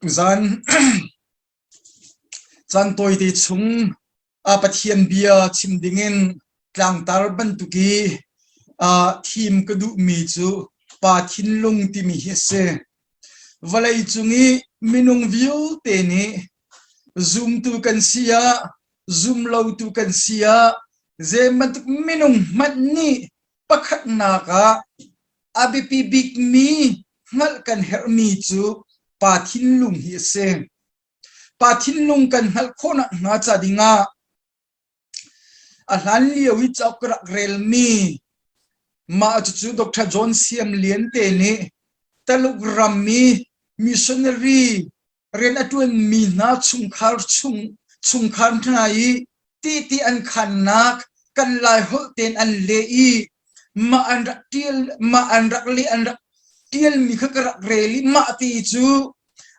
zan chan toi ti chung a pathian bia chimdingin tlang tar ban tuki a thim kadu mi chu pa thin lung ti mi hi se valai chungi minung view te ni zoom tu kan sia zoom low tu kan sia zeman minung mat ni pakhat na ka abipi big mi ngal kan her mi chu pa thin lung hi se pa thin lung kan hal khona nga cha dinga a hlan liawi chakra rel mi ma chu Dr. John Siam Lien te ni taluk ram mi missionary ren atun mi na chung khar nai ti an khan nak kan lai hol ten an lei ma an rak li an rak tiel mi khakrak reli ma ti chu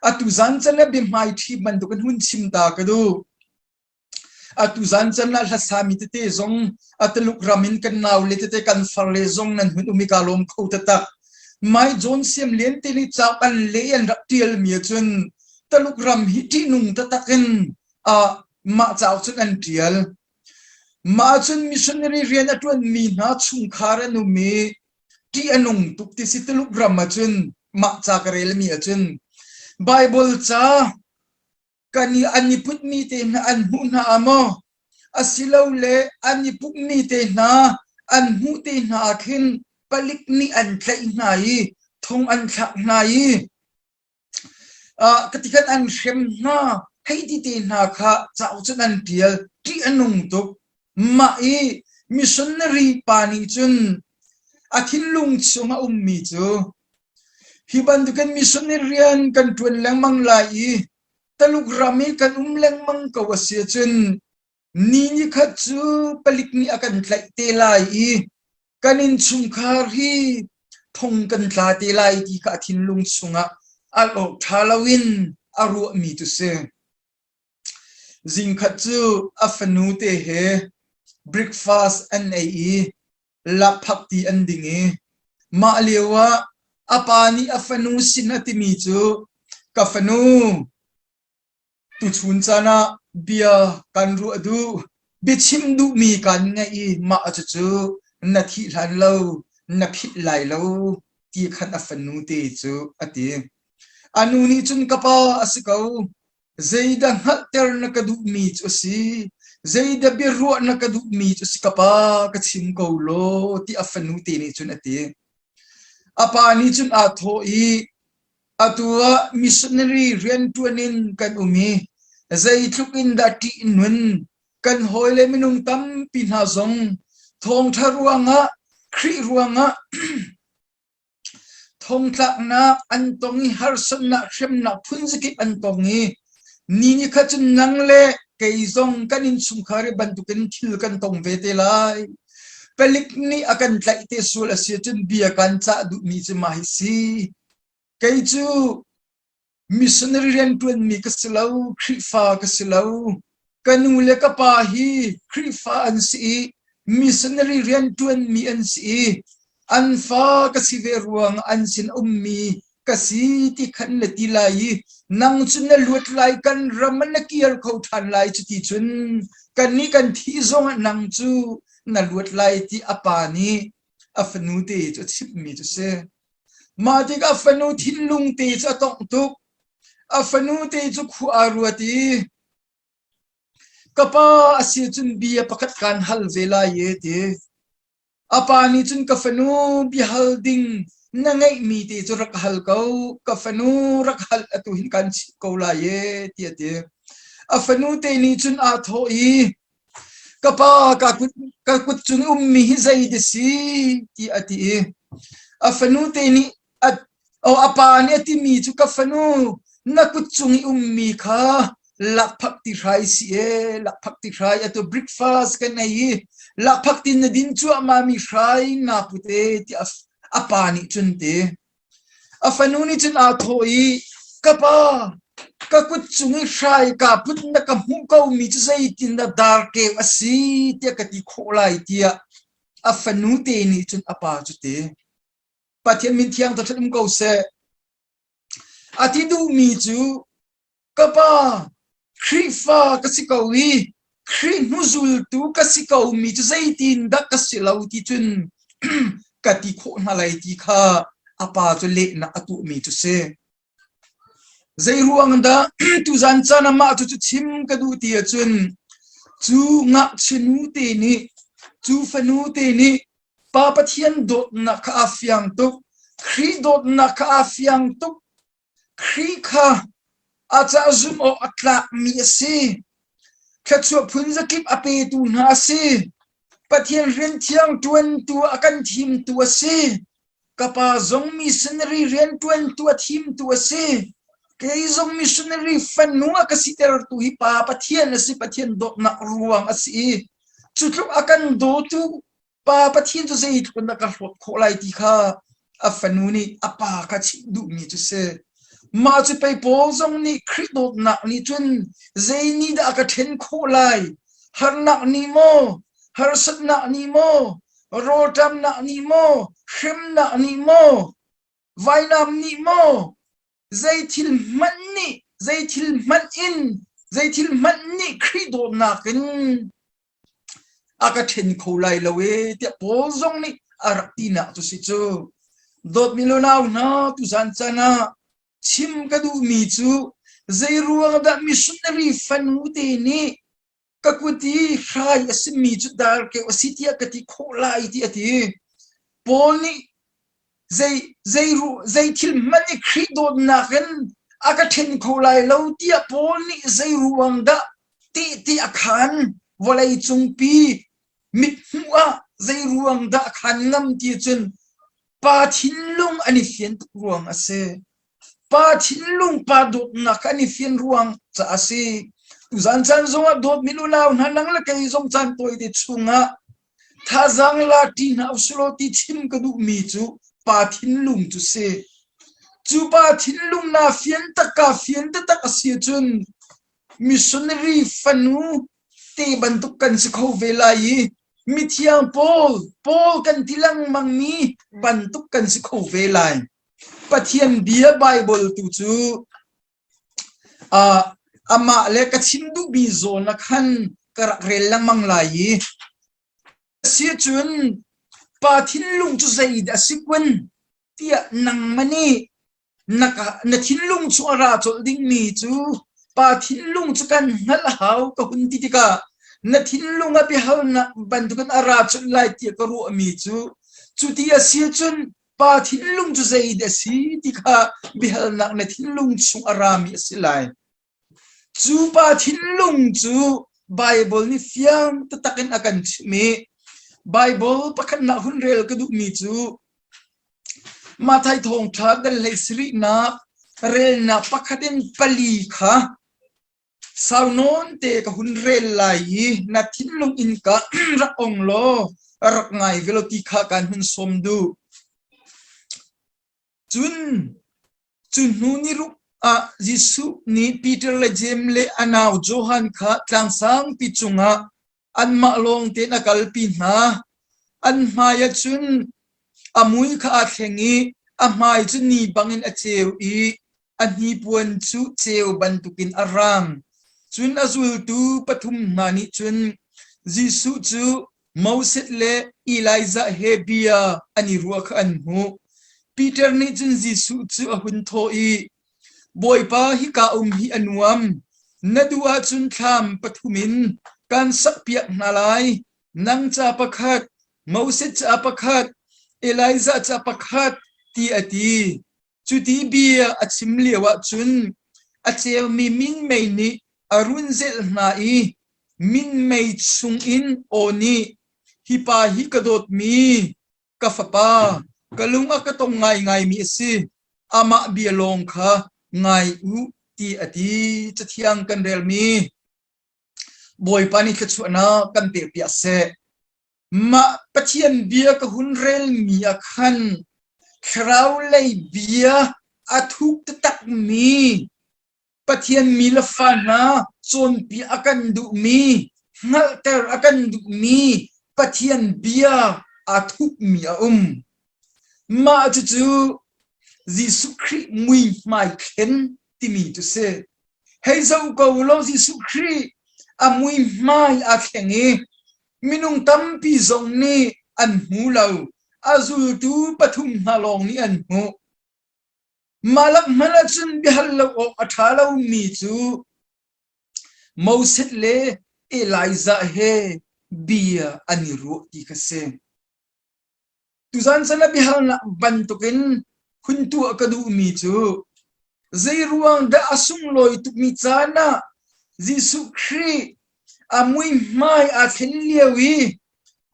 atu zan chana bi mai thi man du kan hun chim ta ka du atu zan chana la sami te zong atluk ramin kan naw le te kan far le zong nan hun umi kalom kho ta tak mai John Siam Lien te ni chak an le an rak tiel mi chun taluk ram hi ti nung ta takin a ma chaw chun an tiel ma chun missionary rian atun mi na chung khara nu mi ti anung tuk ti sitluk ram chun ma cha karel mi chun Bible cha kani ani put mi te na an hu na amo asilaw le ani puk mi te na an hu te na khin palik ni an thlai nai thong an thak nai katikan an shem na heidi te na kha chaw chun an tiel ti anung tuk ma e missionary pani chun athin lung chunga ummi chu hiban du kan missionarian kan tun lang mang lai taluk rami kan leng mang kawasia chun ni khat chu palik ni akan thlai te lai kanin chungkhar hi thong kan tla te lai ti ka athin lung chunga alo thalawin aru mi tu se jing khat chu afanu te he breakfast an ai la phakti an dingi ma lewa apani afanu sinati mi chu kafanu tu chun chana bia kan ru adu bichim du mi kan ngai ma chu chu na thi hlan lo na phit lai lo ti khan afanu te chu ati anu ni chun kapa asikau zeida halter na kadu mi chu si zeida biru na kadu mi chu si kapa ka chim ko lo ti afanu te ni chun ati apa ni chun a tho i atua missionary rian tuanin kan umi zai thukin da ti nun kan hoile minung tam pin ha zong thong tharuanga khri ruanga thong tlak na antongi harsan na khem na phunjiki antongi ni khachun nangle keizong kanin sumkhare bantukin thil kan tong vete lai pelik ni akan tlaite sul asiatun bia kan cha du mi che mai si keichu missionary ren tuen mi kaslau khrifa kaslau kanule ka pa hi khrifa an si missionary ren tuen mi an si an fa kasive ruang an sin ummi kasi ti khan le ti lai nang chun na lut lai kan raman na kial kho than lai chu ti chun kan ni kan thi zong nang chu na lut lai ti apani afanu te chu chip mi chu se ma ti ka afanu thin lung te cha tong tuk afanu te chu khu aruati kapa asi chun bia pakat kan hal vela ye te apani chun kafanu bihal ding nangai mi te chu rak hal kau kafanu rak hal atu hin kan ko la ye ti te afanu te ni chun a tho i kapa ka kut chun ummi hi zai de si ti ati afanu te ni at o apani ati mi chu kafanu na kut chung ummi kha lakphak ti rai si lakphak ti rai atu breakfast kan ai lakphak tin na din chu amami rai na pute ti apani chunte afanuni chun a thoi kapa ka kut chungi rai ka put na ka mu ko mi chu sai tin da dar ke asi ti ka ti kholai ti afanu te ni chun apa chute pathian min thiang ta thum ko se ati du mi chu kapa krifa kasikawi kri nuzul tu kasikau mi chu zaitin da kasilau ti chun kati kho na lai ti kha apa chu le na atu mi chu se zai ruang da tu zan chana ma chu chim ka du ti chun chu nga chinu te ni chu fanu te ni pa pathian dot na kha afyang tu khri dot na kha afyang tu khri kha acha zum o atla mi se khachu phunza kip ape tu na se pathian ren thiang tuan tu akan thim tu se kapa zong missionary ren tuan tu thim tu se kei zong missionary fanu akasiter tu hi pa pathian si pathian dot na ruang asi chutluk akan do tu pa pathian tu sei tu na ka kholai ti kha afanu ni apa ka chi du mi tu se ma chu pe po zong ni khridot na ni chun zai ni da ka then kholai har na ni mo har sat na ni mo rotam na ni mo khim na ni mo vainam ni mo zai thil man ni zai thil man in zai thil man ni khridot na kin aka then kholai lawe te po zong ni arti na tu si chu dot milonau na tu san chana chim ka du mi chu zai ruang da missionary fanu te ni kakuti khai asmi chu dar ke ositia kati kholai ti ati polni zai thil mani khridod na kan aka then kholai lo tia polni zai ruang da ti akhan volai chungpi mit huwa zai ruang da khan ngam ti chun pa thinlung ani fian ruang ase pa thinlung pa dot na kani fian ruang cha ase uzan chan zonga dot milulaw nanang la kai zong chan toi de chunga tha jang la ti na uslo ti chim ka du mi chu pa thinlung chu se chu pa thinlung na fian ta asia chun missionary fanu te bantuk kan si kho velai mithiang pol kan tilang mangmi bantuk kan si kho velai pathian bia bible tu chu ama le ka chindu bi zo na khan kar rel lang manglai si chun pathin lung chu zai da sikwen tia nang mani naka na thin lung chu ara chol ding mi chu pathin lung chu kan hal hau ka hun ti ka na thin lung a bi hal na bandu kan ara chol lai ti ka ru mi chu tia si chun pa thin lung chu zai da si ti kha bi hal na thin lung chu ara mi silai chu pa thin lung chu bible ni fiam ta takin akan me bible pakhan na hun rel ka du mi chu ma thai thong tha dal le sri na rel na pakhatin pali kha saunon te ka hun rel lai na thin lung in ka ra ong lo rak ngai veloti kha kan hun som du chun nu ni ru a jisu ni peter le jem le anaw johan kha tlang sang pi chunga an ma long te na kal pi na an maya chun amui kha a thengi a mai chu ni bangin a cheu I an hi puan chu cheu bantukin aram chun azul tu pathum mani chun jisu chu Moses le Elijah Hebia ani ruak an hu Peter ni chun jisu chu a hun tho I boy pa hi ka hi anuam nadua chun tham pathumin kan sak piak nalai nang cha pakhat Moses cha pakhat Elijah cha pakhat ti ati chuti bia achim lewa chun achel mi min mei ni arun zel na I min mei chung in oni hi pa hi kadot mi kafapa kalunga katong ngai mi si ama bialong kha ngai u ti ati chathiang kan rel mi boy pani khachuna kan te pia se ma pathian bia ka hun rel mi akhan khrau lei bia athuk tak mi pathian mi la fana chon pi akan du mi ngal ter akan du mi pathian bia athuk mi ma chu jisu christ mui mai khen ti mi tu se hay dâu cầu lo Giêsu Christ mui mai khengi minung tampi zong ni an mu lo azul tu pathum halong ni an mu malak manachun bihal lo o athalo mi chu Moses le Elijah he bia aniru ti kase tuzan sana bihal na bantukin huntu akadu mi chu zairuang da asung loi tu mi chana Giêsu Christ amui mai thil liawi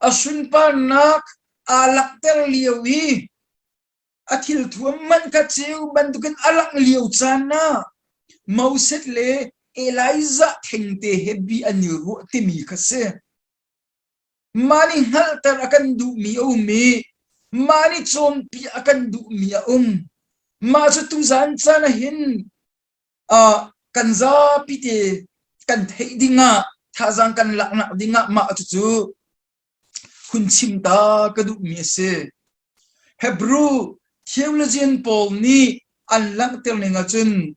asun pa nak alakter liawi athil thuam man ka cheu bantukin alak liaw chana Moses le Elijah thengte hebi aniru timi kase mani haltar akan du mi umi mani chompi akan du mi ma chu tu zan chana hin kanza pite kan thei dinga thazang kan lakna dinga ma chu hun chimta ka du mi se Hebrew theologian Paul ni an lang tel ninga chun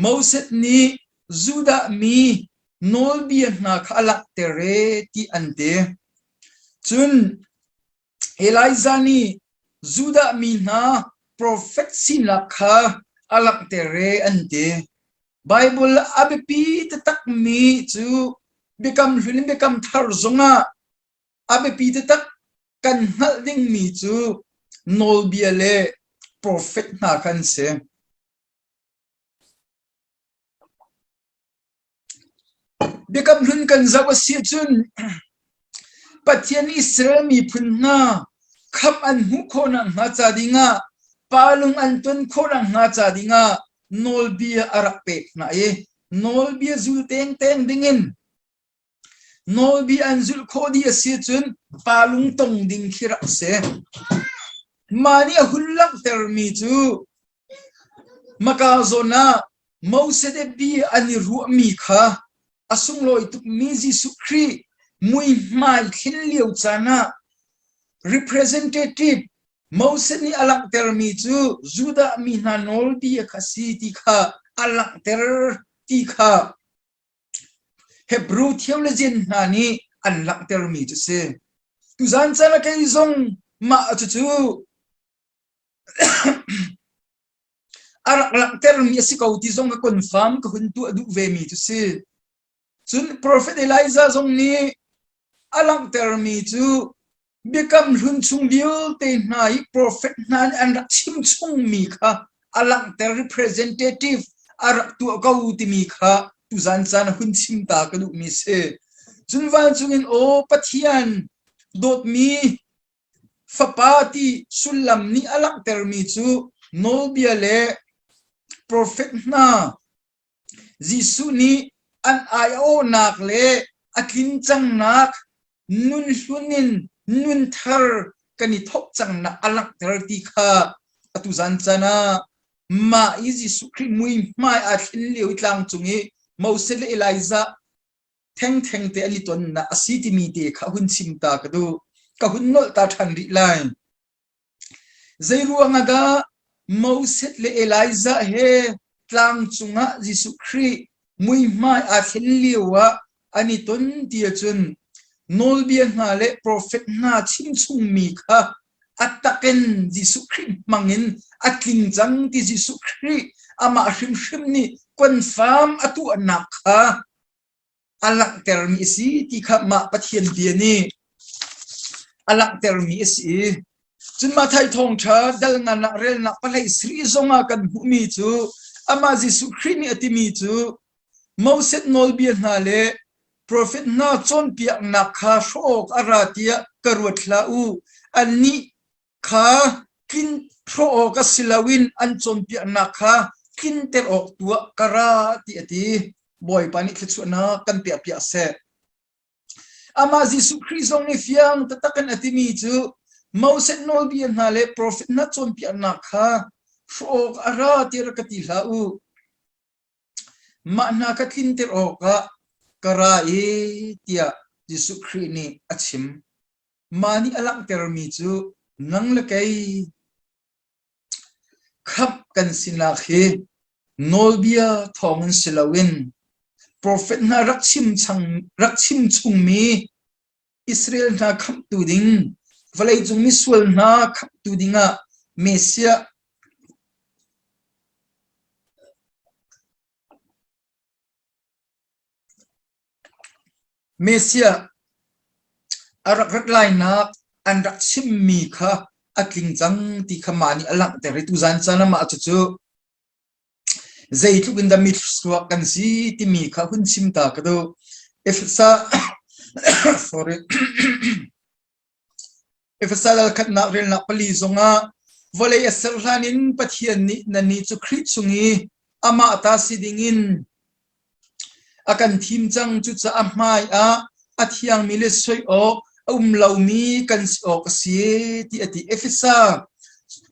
Moses ni Juda mi nol bi na khalak tere ti ante chun Elijah ni Juda mi na prophet sinakha alak tere ante Bible abepi tak mi chu become thar zonga abepi tak kan hal ding mi chu nol biale prophet na kan se become hun kan zawa si chun pathian Israel mi phunna khap an hu khona nga cha dinga palung an tun khona nga cha dinga nol bia arak pe na e nol bia zul teng teng dingin nol bia an zul khodi asi chun palung tong ding khira se mani a hulak ter mi chu maka zona Moses de bi ani ru mi kha asung loi tu mi Giêsu Christ mui mai khin liu chana representative Moses ni alak ter mi chu Juda mi na nol bi khasi ti kha alak ter ti kha Hebrew theologian na ni alak ter mi chu se tu zan chana kai zong ma chu arak lak ter mi si kau ti zong ka confirm ka huntu adu ve mi chu se chun prophet Elijah zong ni alang ter mi chu become hun chung biu te nai prophet nan and chim chung mi kha alang ter representative arak tu kau ti mi kha tu zan chan hun chim ta ka du mi se chun van chung in o pathian dot mi fapati sulam ni alang ter mi chu no biale prophet na Giêsu ni an ai o nak le akin chang nak nun hunin nun thar kani thok chang na alak ter ti kha atu zan chana ma izi sukri mui mai a thin leu tlang chungi Moses le Elijah theng te ani ton na asiti mi te kha hun chim ta ka du ka hun nol ta than ri lai zairuanga da Moses le Elijah he tlang chunga Giêsu Christ mui mai a thin lewa ani ton tia chun nol bia na le prophet na chim chung mi kha ataken Giêsu Christ mangin atling jang ti Giêsu Christ ama hrim ni confirm atu anak kha alak ter mi si ti kha ma pathian bia ni alak ter mi si chun ma thai thong tha dal nga na rel na palai sri zonga kan hu mi chu ama Giêsu Christ ni atimi chu Moses nol bia na le prophet na chon pia na kha shok aratia karwat la u ani kha kin pro ka silawin an chon pia na kha kin ter ok tua kara ti ati boy pani khchu na kan pia se ama Giêsu Christ ong ni fiang tatakan atimi chu Moses nol bia na le prophet na chon pia na kha shok aratia ka ti la u ma na ka kin ter oka kara e tia Giêsu Christ ni achim mani alak ter mi chu nang la kai khap kan sina khi nolbia thongan silawin prophet na rakchim chungmi Israel na kham tu ding valai chungmi swal na kham tu dinga Mesia arak lai na an rakchim mi kha atling chang ti khamani alang te ri tu zan chana ma chu zai tu in the mid swak kan si ti mi kha hun sim ta ka do if sa sorry if sa dal khat na rel na pali zonga vole aserlanin pathian ni na ni chu khrit chungi ama ta sidingin akan thim chang chu cha amai a athiang mile soi o laumi kan o kasi ti ati efisa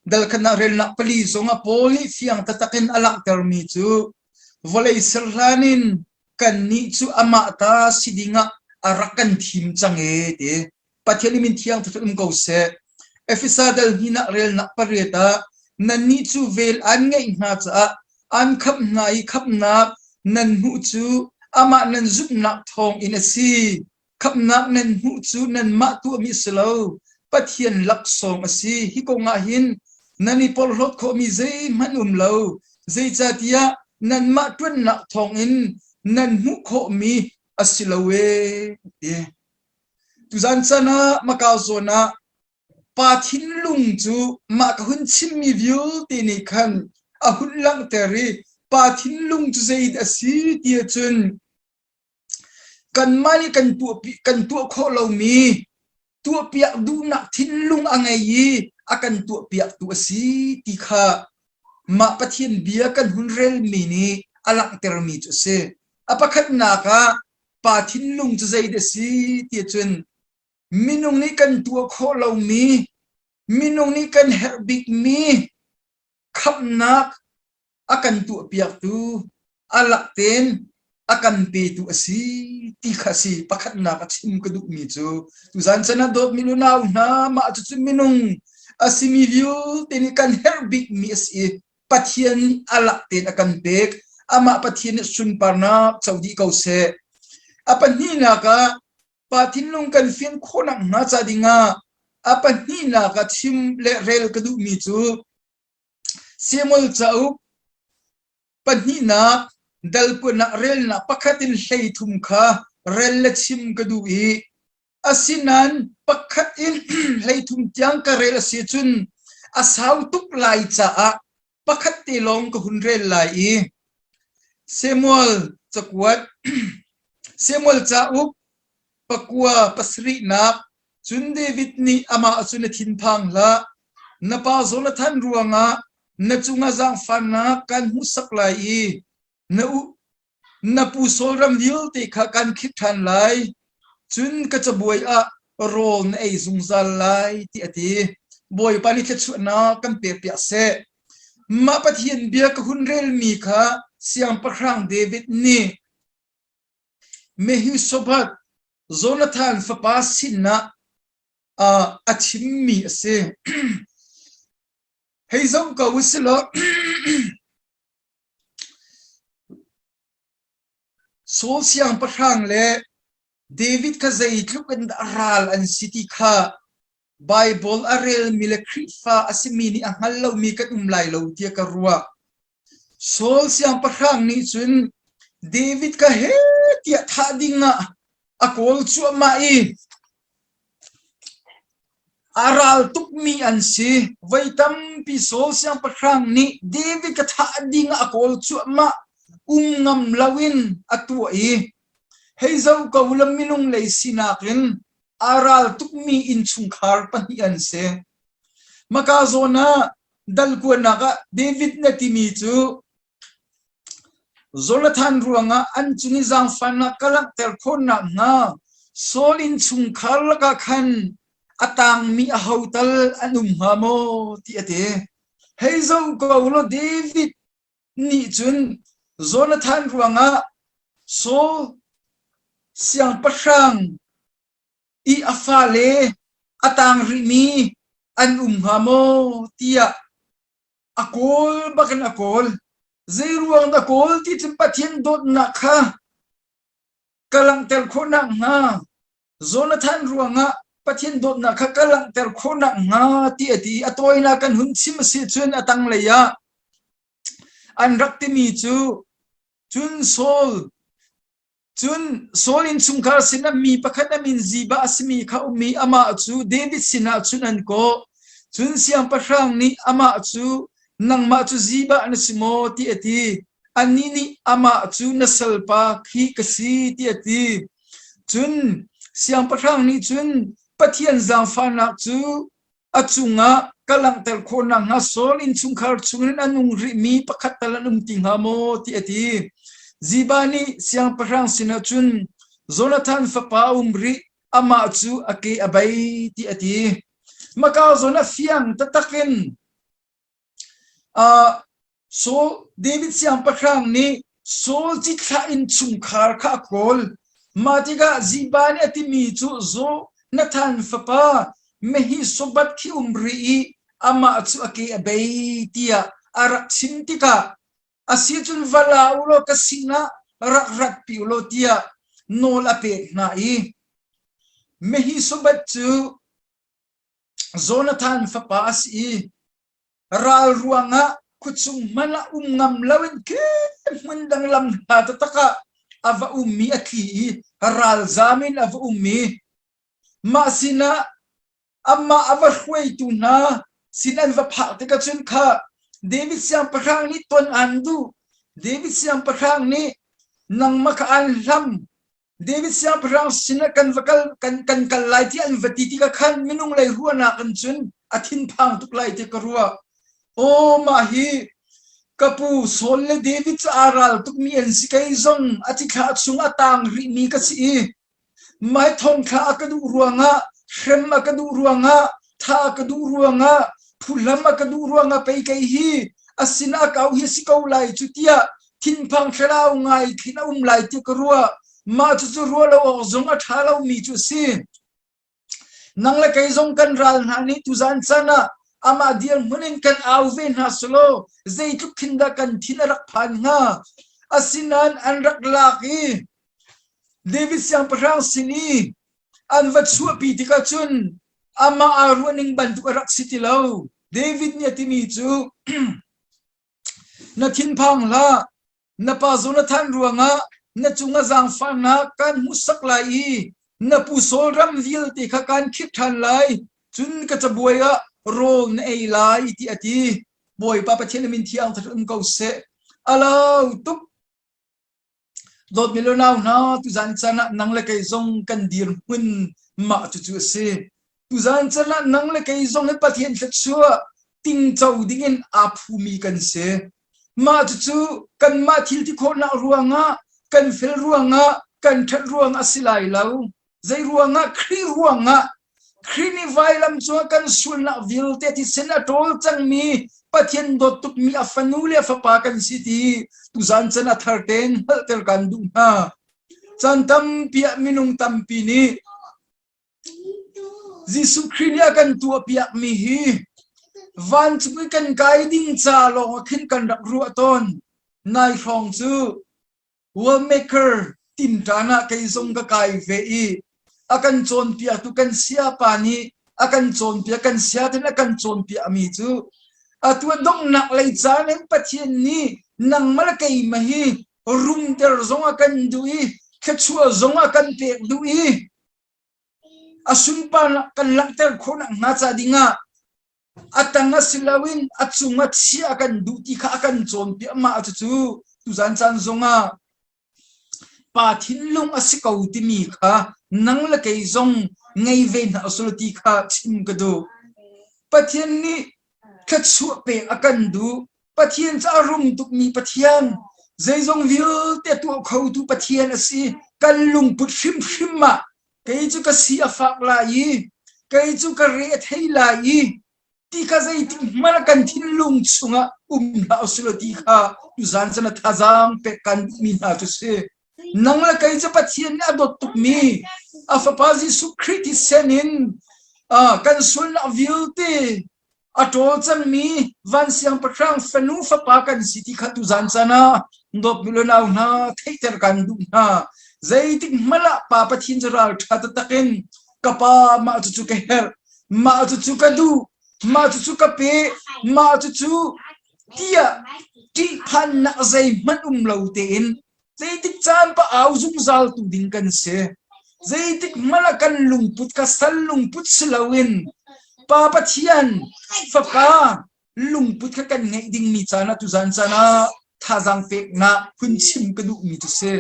dal kana rel na pali zonga poli fiang tatakin alak termi chu volei serlanin kan ni chu ama ta sidinga arakan thim chang e te pathiani min thiang thutum ko se efisa dal hina rel na pareta nan ni chu vel an ngai na cha an khap na nan hu chu ama nan zup na thong in a si khap nak nan hu chu nan ma tu mi selo pathian lak song a si hi ko nga hin nani pol hot ko mi zai manum lo zai cha tia nan ma tun na thong in nan hu ko mi asilowe e tu zan chana maka zona pathin lung chu ma ka hun chim mi view ti ni khan a hun lang teri pathin lung chu zai asi tia chun kan mani kan tu kho lo mi tu piak du nak thin lung angai yi akan tu piak tu si ti kha ma pathian bia kan hun rel mi ni alak ter mi chu se apakhat na ka pathin lung chu zai de si ti chun minung ni kan tu kho lo mi minung ni kan herbik mi khap nak akan tu piak tu alak ten akan pe tu asi ti khasi pakhat na ka chim ka du mi chu tu zan chana dot minunaw na ma chu minung asimi view teni kan herbik mi asi pathian alak ten akan pek ama pathian sun parna chaudi ko se apan ni na ka pathin lung kan fian khonang na cha dinga apan ni na ka chim le rel ka du mi chu semol chau pani na dalpo na rel na pakhatin hlei thum kha rel la chim ka du i asinan pakhatin hlei thum tiang ka rel si chun asaw tuk lai cha a pakhat te long ka hun rel lai i semol chakwat semol cha up pakwa pasri na chun David ni ama achuna thin phang la napa zona than ruanga na chunga jang fanna kan hu saklai i na pu solram dil te kha kan khit than lai chun ka chabuai a rol na ei zungzal lai ti ati boy pani the chu na kan pe pe se ma pathian bia ka hun rel mi kha siam pakhrang David ni mehi sobat Jonathan fapa sinna achim mi ase heizong ka wislo so siang pahrang le David ka zai tluk an ral an city kha Bible arel milakri fa asimi ni angal lo mi kat umlai lo tia ka ruwa so siang pahrang ni chun David ka he tia tha dinga akol chu mai aral tuk mi an si vaitam pi so siang pahrang ni David ka tha dinga akol chu ma ngam lawin atwa i heizau ka ulam minung lei sinakin aral tukmi in chungkhar panian se maka zona dalko naka David na timi chu Jonathan ruanga anchuni jang fanna kalak ter khona na solin chungkhar laka khan atang mi a hotel anum hamo ti ate heizau ka ulo David ni chun Jonathan ruanga so siang pahrang i afale atang rimi an hamo tia akol bakan akol zai ruang da kol ti chim pathian dot na kha kalang tel khona nga Jonathan ruanga pathian dot na kha kalang tel khona nga ti ati atoina kan hun sim si chun atang leya an rakti mi chu chun sol in chungkar sina mi pakhat min ziba asmi kha umi ama chu David sina chun an ko chun siam pasang ni ama chu nang ma chu ziba an simo ti ati anini ama chu nasalpa khi kasi ti ati chun siam pasang ni chun pathian zang fana chu achunga kalang tel khona nga sol in chungkar chungin anung ri mi pakhat talanum tinga mo ti ati zibani siang parang sinachun Jonathan fapa umri ama chu ake abai ti ati makau zona fiang tatakin so David siang parang ni sol chi kha in chungkhar kha kol matiga zibani ati mi chu Jonathan fapa mehi sobat ki umri ama chu ake abai tia arak sintika asitun vala ulo kasina rak piulo tia nol ape na I mehi sobat chu Jonathan fapas I ral ruanga kutsung mana ngam lawin ke mundang lam tataka ava ummi aki ral zamin ava ummi masina amma ava khwei tu na sinan va phak te ka chun kha David siang parang ni ton andu David siang parang ni nang makaan lam David siang parang sina kan vakal kan kalai ti an vatiti ka khan minung lai ruwa na kan chun athin phang tuk lai te ka ruwa o mahi kapu solle David sa aral tuk mi en si kai zong ati kha chung atang ri mi ka si mai thong kha akadu ruanga shrem akadu ruanga tha akadu ruanga phulam akadu ruanga pe kai hi asina kau hi si kau lai chutia thin phang thlau ngai thina lai ti ka ruwa ma chu ruwa lo zong a thalo mi chu si nang la kai zong kan ral na ni tu zan sana ama diang munin kan auven ha solo zei tu kinda kan thinarak phan nga asinan an rak laki David siang parang sini an vat su pi ti ka chun ama arwaning bantu rak sitilaw David ni atimi chu na thin phang la na pa Jonathan ruanga na chunga zang fana kan musak lai na pu sol ram vil ti kha kan khit than lai chun ka chabuaya rol na ei lai ti ati boy papa chelemin thiang thum ko se alo tup dot milo now na tu zan chana nang le kai zong kan dir hun ma chu chu se tu zan chana nang le kai zong he pathian thak chua ting chau dingin a phumi kan se ma chu kan ma thil ti khona ruanga kan fel ruanga kan that ruanga silai lau zai ruanga khri ruanga khrini vailam chua kan sulna vil te ti sena tol chang mi pathian dot tuk mi afanule fa pa kan city tu zan chana 13 tel kan du ha chantam pia minung tampi ni Jisu khrinia kan tu pia mi hi van chu kan guiding cha lo khin kan rak ru ton nai phong chu world maker tin tana kai zong ka kai ve I akan chon pia tu kan sia pani akan chon pia kan sia ten akan chon pia mi chu atwa dong nak lai chan en pathian ni nang malakai mahi room ter zong akan dui khachua zong akan pe dui asun pa kan lakter khona nga cha dinga atanga silawin achunga sia akan duti kha akan chon pia ma chu tu zan chan zonga pa thin lung asikau ti mi kha nang la kai zong ngai ve na asulti kha chim ka do pathian ni khachu pe akan du pathian cha rum tuk mi pathian zai zong vil te tu khau tu pathian asi kan lung put shim ma kai chu ka si afak la yi kai chu ka re thei la yi ti ka zai ti mana kan thin lung chunga na asulti kha tu zan chana thazang pe kan mi na tu se nang la kai cha pathian na dot tuk mi afapazi su kriti senin kan sul na vilte atol chang mi van siang pakrang fanu fa pa kan city khatu zan chana dop milona na theiter kan du na zaitik mala pa pathin jara that takin kapa ma chu ke her ma chu ka du ma chu ka pe ma chu tia ti phan na zai man lo te in zaitik chan pa au zum zal tu ding kan se zaitik mala kan lungput ka sal lungput slawin pa pathian fa pa lungput ka kan ngai ding mi chana tu zan chana thajang pek na hun chim ka du mi tu se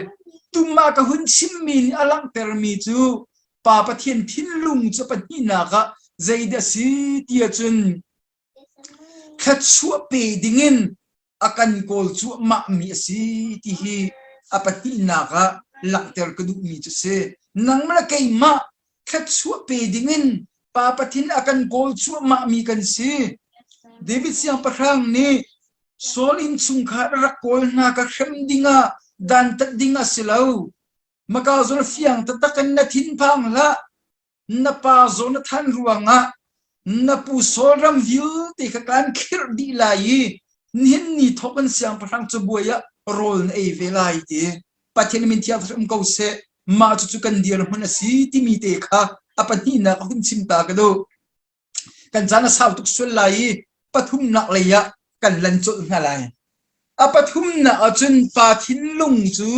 tuma ka hun chim min alang ter mi chu pa pathian thin lung chu pa ni na ka zaida si tia chun khat chu pe dingin akan kol chu ma mi si ti hi apati na ka lang ter ka du mi chu se nang mala kai ma khat chu pe dingin pa pathin akan kol chu ma mi kan si David siang parang ni solin sungkha rakol na ka khem dinga dan tat dinga silau maka zona fiang tatakan na thin phang la na pa zona than ruanga na pu soram view te ka kan khir di lai nin ni thokan siang parang chu buaya rol na e velai te pathin min thia thum ko se ma chu kan dir huna si ti mi te kha apani na hun sim ta ka do kan jana sau tuk sul lai pathum nak leya kan lan chu ngalai apathum na achun pathin lung chu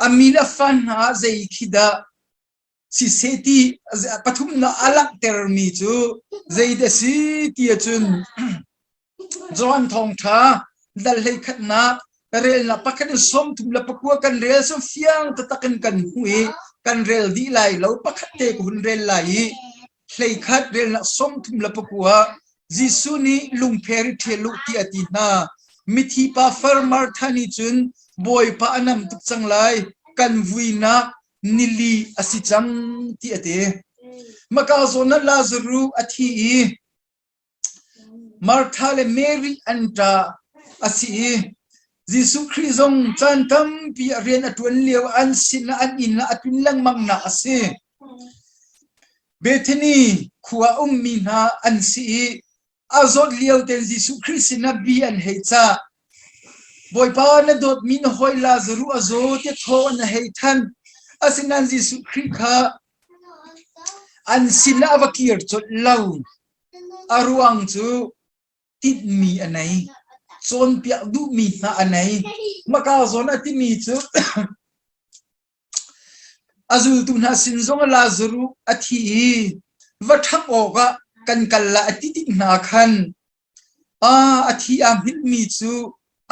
amina fan ha zai khida si seti pathum na alak ter mi chu zai da si ti achun John thong tha dal hei khat na rel na pakhan som thum la pakwa kan rel so fiang tatakan kan hui kan rel di lai lo pakhat te kun rel lai hlei khat rel na som thum la pakwa jisu ni lungpheri thelu ti ati na mithi pa farmar thani chun boy pa anam tuk changlai kan vuina nili asicham ti ate maka zona lazaru athi martha le mary anta asi jisu khrizong chantam pi rian atun lew an sin an in atun lang mang na ase bethany khuwa ummi na an si azot liau ten jisu christina bi an hecha boy pa na dot min hoi lazaru azo te tho na heithan asinan jisu kha an sin avakir chot lau aruang chu tit mi anai chon pia du mi na anai maka zona ti mi chu azul tu na sin zong lazaru athi vathak oga kan kalla atiti na khan athi am hil mi chu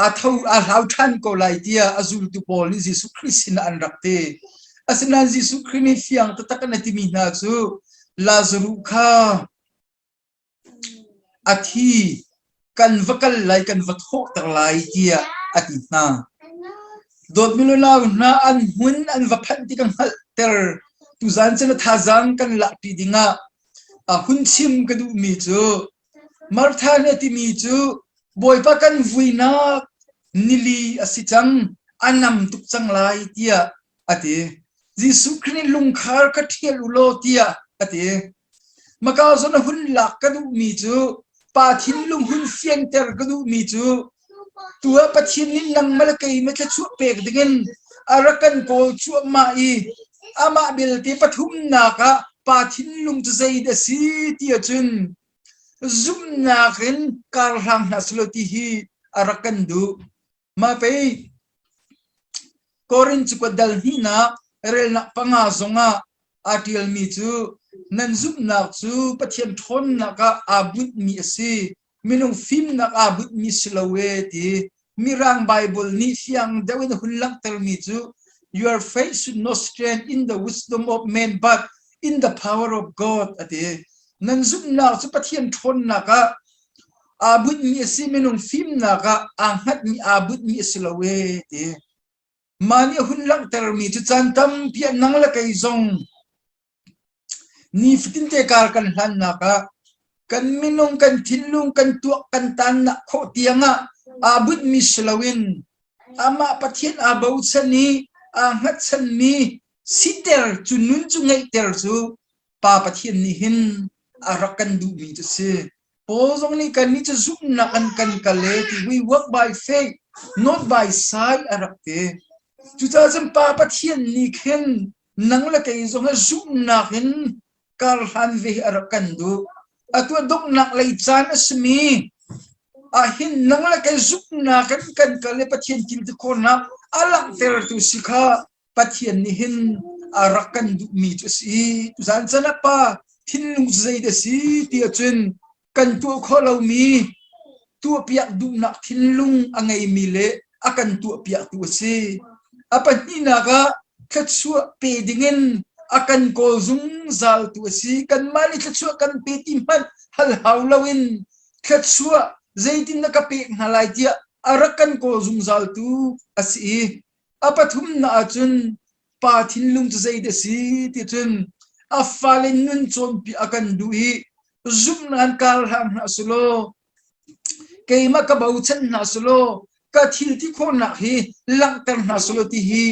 athau a lau than ko lai tia azul tu pol ni jisu christina an rakte asinan jisu khrini fiang tatakana ti mi na chu lazaru kha athi kan vakal lai kan vatho tar lai tia ati na dot milona na an hun an vaphan ti kan hal ter tu zan chen thajang kan la ti dinga a hun chim ka du mi chu martha na ti mi chu boy pa kan vuina nili asichang anam tuk chang lai tia ati jisu khni lungkhar ka thiel ulo tia ati maka zona hun lak ka du mi chu pathin lung hun fiang ter ka du mi chu tua pathin nin lang malakai ma chu pek dingin arakan ko chu ma i ama bil ti pathum na ka pathin lung chu zai da si ti achun zum na kin kar hang na sloti hi arakan du ma pe korin chu ko dal hi na rel na panga zonga atil mi chu nan zum na chu pathian thon na ka abut mi ase minung film na ka abut mi slawe ti mirang bible ni siang dawin hunlang tel mi chu your faith should not stand in the wisdom of men but in the power of god ate nan zum na chu pathian thon na ka abut mi ase minung film na ka anghat mi abut mi slawe ti mani hunlang tel mi chu chantam pian nang la kai zong ni fitin te kar kan hlan na ka kan minung kan thilung kan tuak kan tan na kho tianga abut mi slawin ama pathian abau chani angat chan mi siter chunun chu ngai ter chu pa pathian ni hin arakan du mi chu se Paul only can need to zoom na kan kaleti. We work by faith, not by sight arakte. 2000 pathian ni khen nang la kai zong zoom na ken kal han ve arakan du. Atwa dok nak lai chan asmi. Ahin nang la kai zoom na kan kale pathian kin ko na alak ter tu sikha pathian ni hin arakan du mi tu si. Zan sana pa thin lung zai de si ti chun kan tu kholo mi tu piak du nak thin lung angai mi le akan tu piak tu si apa hina ka khatsu pe dingin akan ko zum zal tu si kan mali khatsu kan pe timhan hal haulawin khatsu zaitin na ka pe ngalai dia arakan ko zum zal tu asi apa thum na achun pa thin lung tu zai de si ti chun afalin nun chon pi akan du hi zoom nan kal ham na sulo kay makabau chan na sulo ka thil ti ko na hi lang ter na sulo ti hi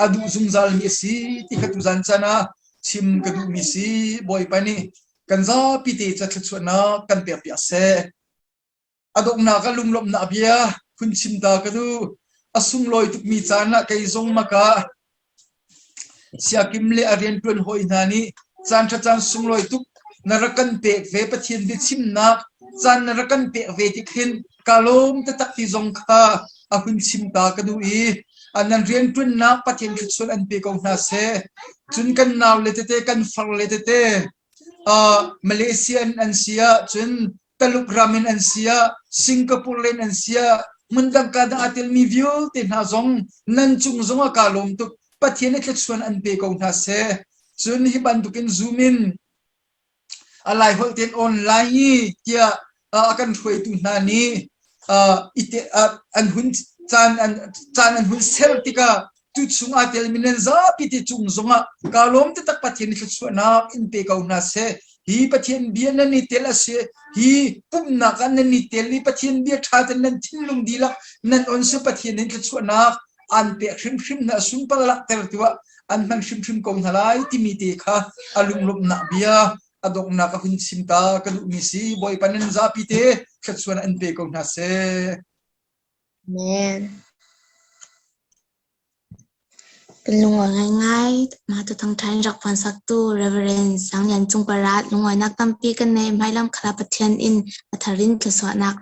adu zoom zal mi si ti khatu zan chana chim ka du mi si boy pani kan za pi te cha chu na kan pe pya se adok na ka lunglom na bia kun chim da ka du asung loi tu mi chana kay zong maka siakim le arian tun hoi nani chan cha chan sung loi tu narakan pe ve pathian bi chim na chan narakan pe ve ti khin kalom ta tak ti zong kha ahun chim ta ka du i anan rian tun na pathian chu chun an pe ko na se chun kan naw le te kan far le te Malaysian an sia chun taluk ramen an sia Singapore len an sia mundang ka da atil mi view te na zong nan chung zong kalom tu pathian ke chuan an pe ko na se chun hi ban dukin zoom in alai hol ten online kia akan thoi tu na ni ite an hun chan an hun sel tika tu chung atel minen za piti chung zonga kalom te tak pathian ke chuan na in pe ko na se hi pathian bian na ni tel ase hi pum na kan ni tel ni pathian bia tha ten nan thinlung dila nan on se pathian ke chuan na an pe khrim na sum palak ter tuwa an man shim ko halai timi te kha alung lop na bia adok na ka hun simta ka du mi si boy panen za pite khatsuan an pe ko na se Amen. Lungwa ngay ma tu thang thain rak phan sak tu reverend sang yan chung parat lungwa nak tampi kan nei mailam khala pathian in atharin ke so nak